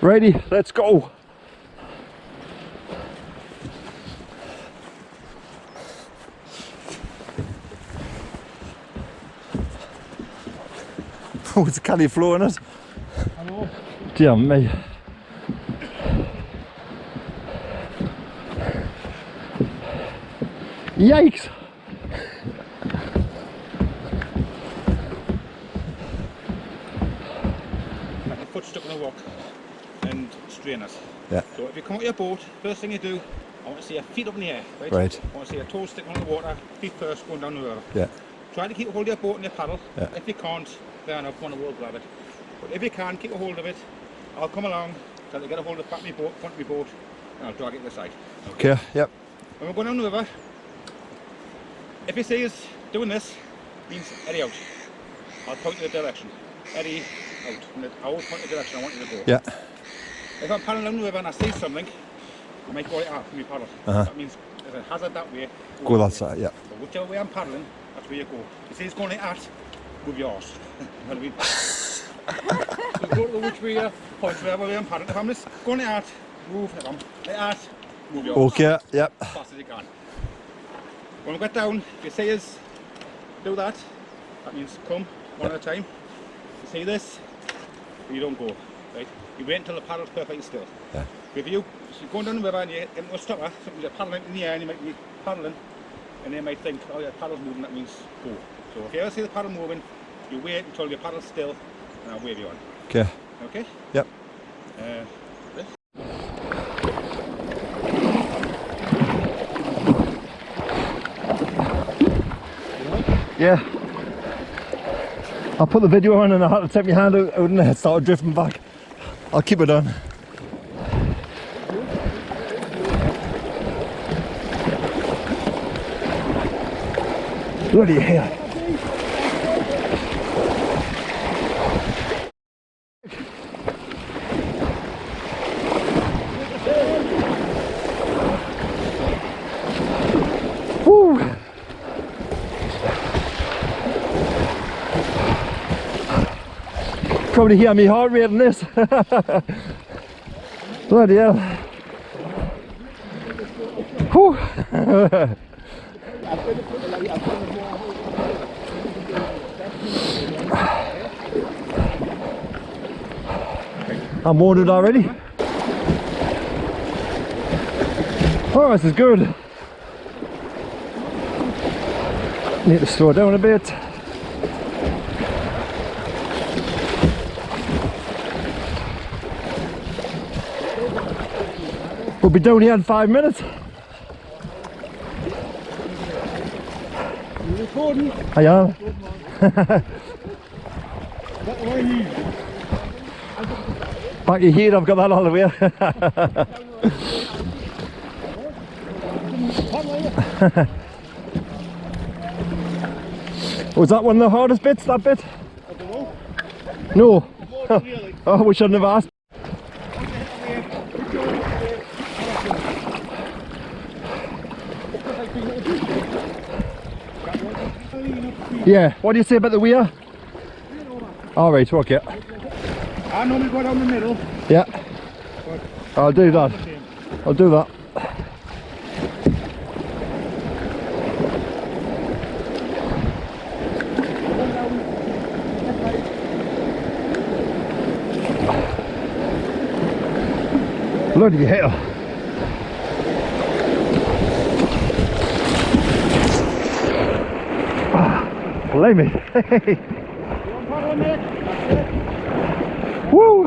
Ready, let's go. Oh, it's a canny flow in it. I know. Dear me. Yikes! Like your foot stuck in a rock and strain it. Yeah. So if you come out your boat, first thing you do, I want to see your feet up in the air, right? Right. I want to see your toes sticking on the water, feet first going down the river. Yeah. Try to keep a hold of your boat and your paddle. Yeah. If you can't, fair enough, one will grab it. But if you can, keep a hold of it. I'll come along till I get a hold of the back of my boat, front of my boat, and I'll drag it to the side. Okay, yep. When we're going down the river, if you see us doing this, means Eddie out. I'll point you the direction. Eddie out. And I always point the direction I want you to go. Yeah. If I'm paddling down the river and I see something, I might go like that with my paddle. That means there's a hazard that way. Go that side, yeah. So whichever way I'm paddling, that's where you go. If you see it's going like that, move your arse. You know what I mean? So go to the which way you point, wherever way I'm paddling. If I'm just going like that, move. If I'm like that, move your arse. Okay, yep. As fast as you can. When we get down, if you see us do that, that means come one at a time. You see this, you don't go, right? You wait until the paddle's perfectly still. Yeah. If you're going down the river and you get into a stopper, something you're paddling in the air and you might be paddling, and they might think, oh yeah, paddle's moving, that means go. So if you ever see the paddle moving, you wait until your paddle's still, and I'll wave you on. Okay. Okay? Yep. This. Yeah. I put the video on and I had to take my hand out and it started drifting back. I'll keep it on. Bloody hell. Woo. Probably hear me heart rate in this. Bloody hell. Whew. I'm wounded already. Oh, this is good. Need to slow down a bit. We'll be down here in 5 minutes. You recording? I am. Back your head, I've got that all the way. Was that one of the hardest bits, that bit? I don't know. No. Really. Oh, we shouldn't have asked. Yeah, what do you say about the weir? Alright, okay. I normally go down the middle. Yeah. I'll do that. I'll do that. Bloody hell. Blame me. Woo!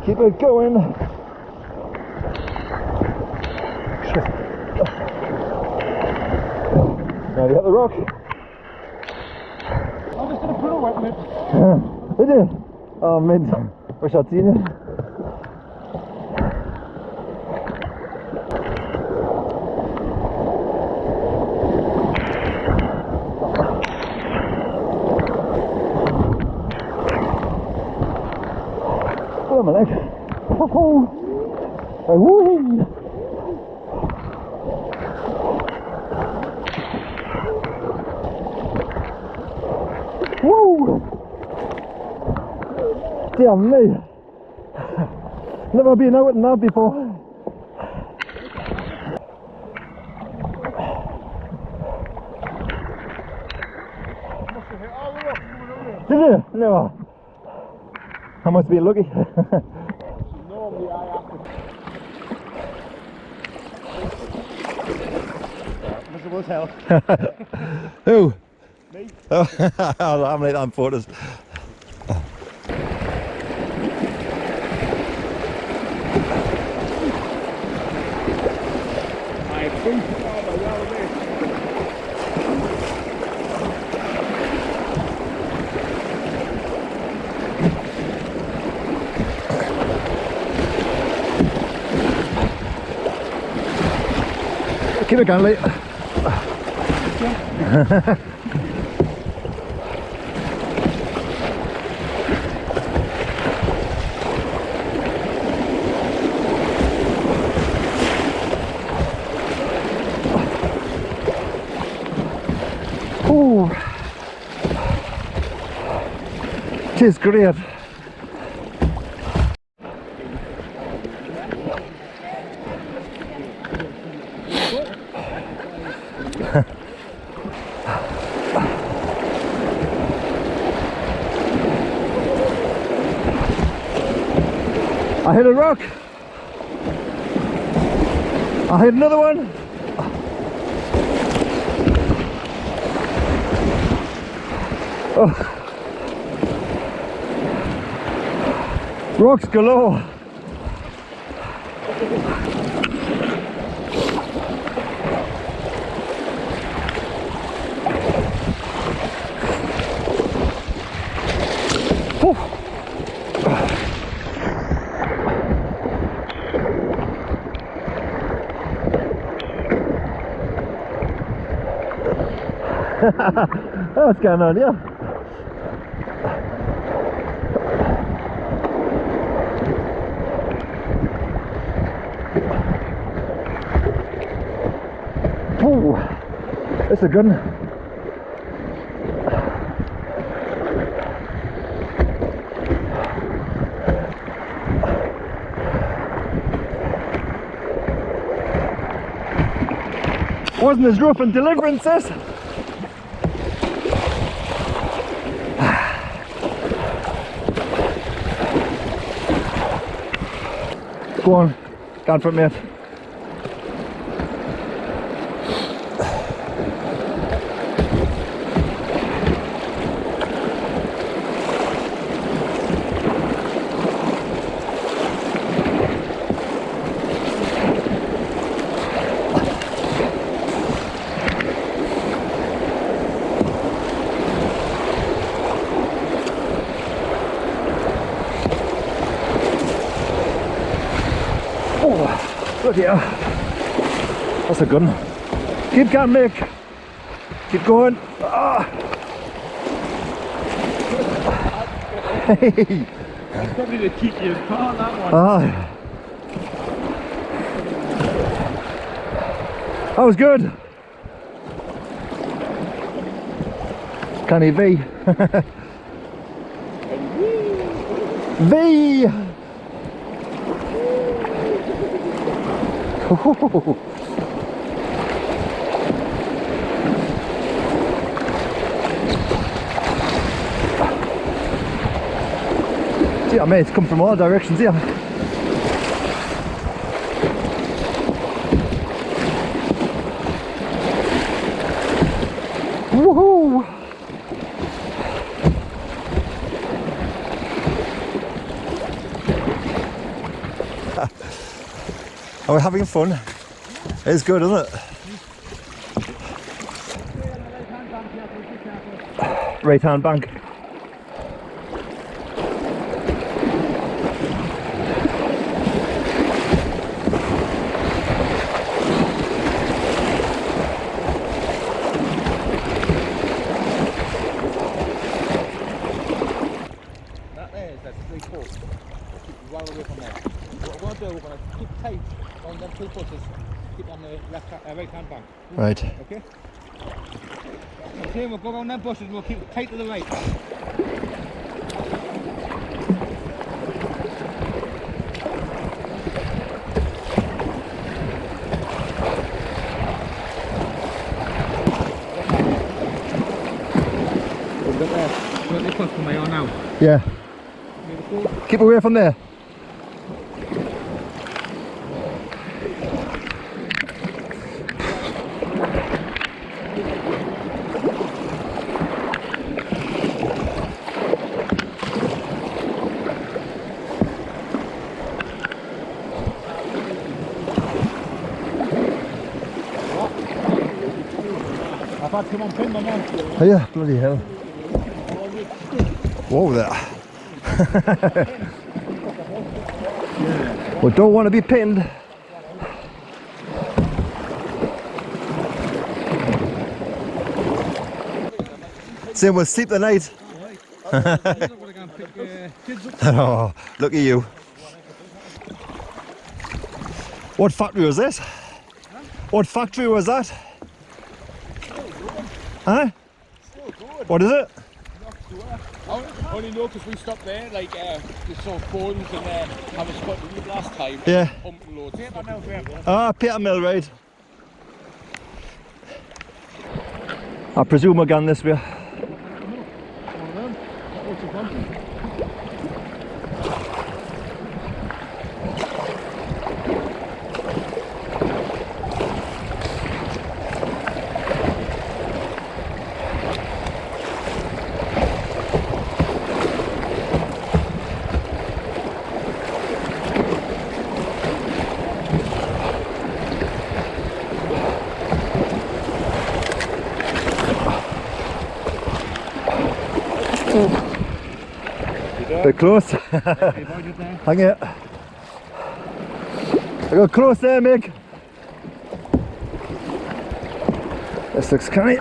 Keep it going. Now you got the rock. I'm just gonna put a wet mitt. Did you? Oh, mint. Wish I'd seen it. Oh, my leg. Oh, woo. Dear me. Never been out in that before. Did you? No. I must be lucky. Normally I have to. Miserable as hell. Who? Me? Oh, I'm like that in photos. I think Keep it going, Lee. Ooh. It is great. I hit a rock. I hit another one. Oh. Rocks galore. What's going on here? Oh, that's a good one. Wasn't as rough in Deliverance, this. Go on, go for it, mate. Look here. That's a good one. Keep going, Mick. Keep going. Ah. Hey. That's probably the cheekiest part, that one. Ah. That was good. Canny V. V. See, mate, it's come from all directions here. Woohoo! Are we having fun? It's good, isn't it? Right hand bank. That there is that's 3 foot. Keep well away from there. What we're going to do, we're going to keep tight on them 2 footers. Keep on the right hand bank. Right. Okay? Okay, we'll go around them bushes and we'll keep tight to the right. look from my on now. Yeah. Keep away from there. I've had to come on pin my man. Oh yeah, bloody hell. Whoa there. Well, don't want to be pinned. Same with sleep the night. Oh, look at you. What factory was this? What factory was that? Huh? What is it? I only know because we stopped there, like, we saw phones and have a spot to eat last time. Yeah. Pumping loads. Ah, Peter Mill, right. I presume we're going this way. Bit close. Hang it. I got close there, Mick. This looks canny.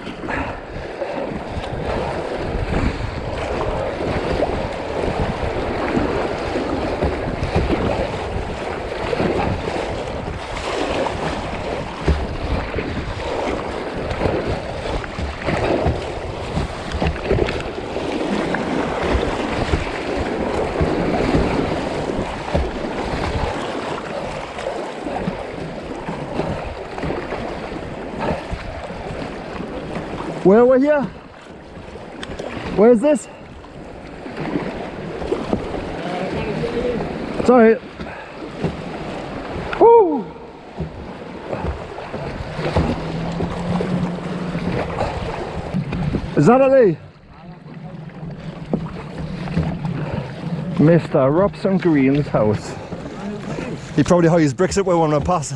Where we're here? Where's this? Sorry. Woo! Is that a Lee? Mr. Robson Green's house. He probably hires bricks up where one of pass.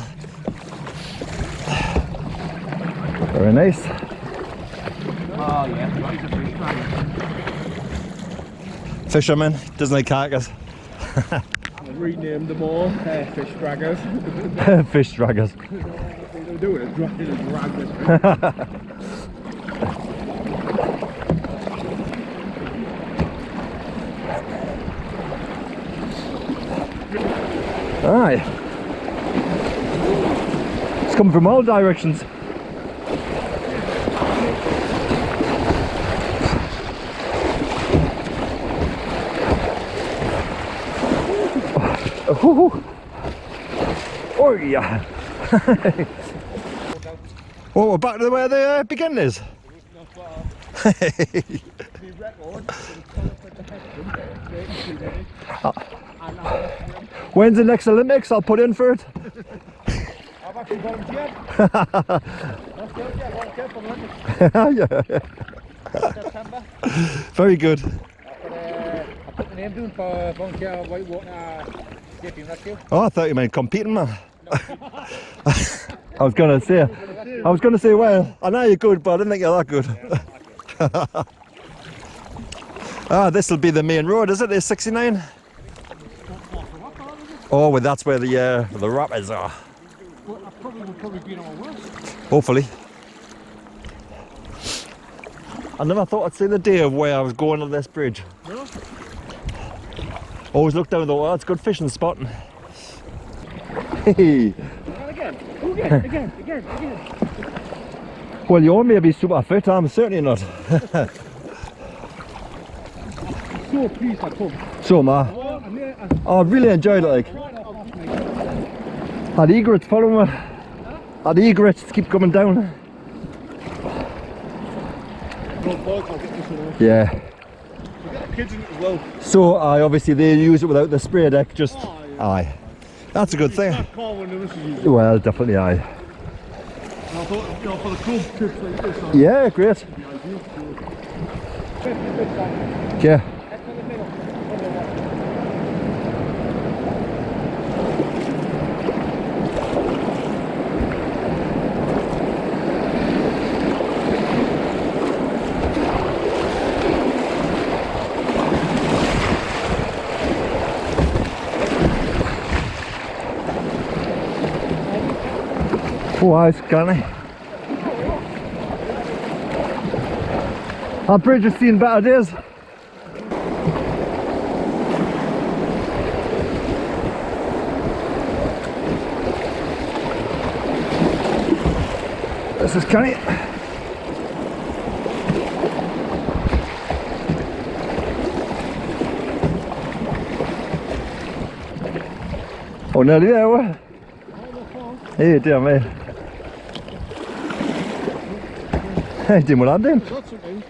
Very nice. Oh yeah, Fisherman, doesn't like carcass. I've renamed them all fish draggers. Fish draggers. They're doing it, draggers. Aye. It's coming from all directions. Oh yeah. Oh, we're back to where the beginning is. When's the next Olympics? I'll put in for it. I've actually volunteered. That's good, yeah, volunteered for the Olympics. Yeah. September. Very good. I put the name down for volunteer whitewater safety and rescue. Oh, I thought you meant competing, man. I was gonna say, well, I know you're good, but I didn't think you're that good. Ah, this will be the main road, is it? It's 69. Oh, well, that's where the rapids are. Probably be on worse. Hopefully. I never thought I'd see the day of where I was going on this bridge. No? Always look down the water, it's good fishing spot. Hey. Again. Well, you may be super fit, I'm certainly not. So pleased I come. So am I. I really enjoyed it, like. Had egrets following me. Had egrets keep coming down. Yeah. kids in it as well. So, obviously they use it without the spray deck, just... Oh, yeah. Aye. That's a good thing. That car when the missus uses it. Well, definitely aye. And I thought, you know, for the club trips like this, Yeah, great. it'd be ideal. Yeah. Oh, it's canny. Our bridge has seen better days. This is canny. Oh, nearly there, what? Hey, dear mate. Hey, doing what I'm doing. That's okay.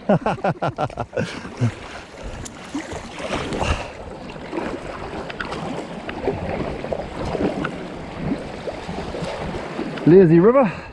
Lazy river.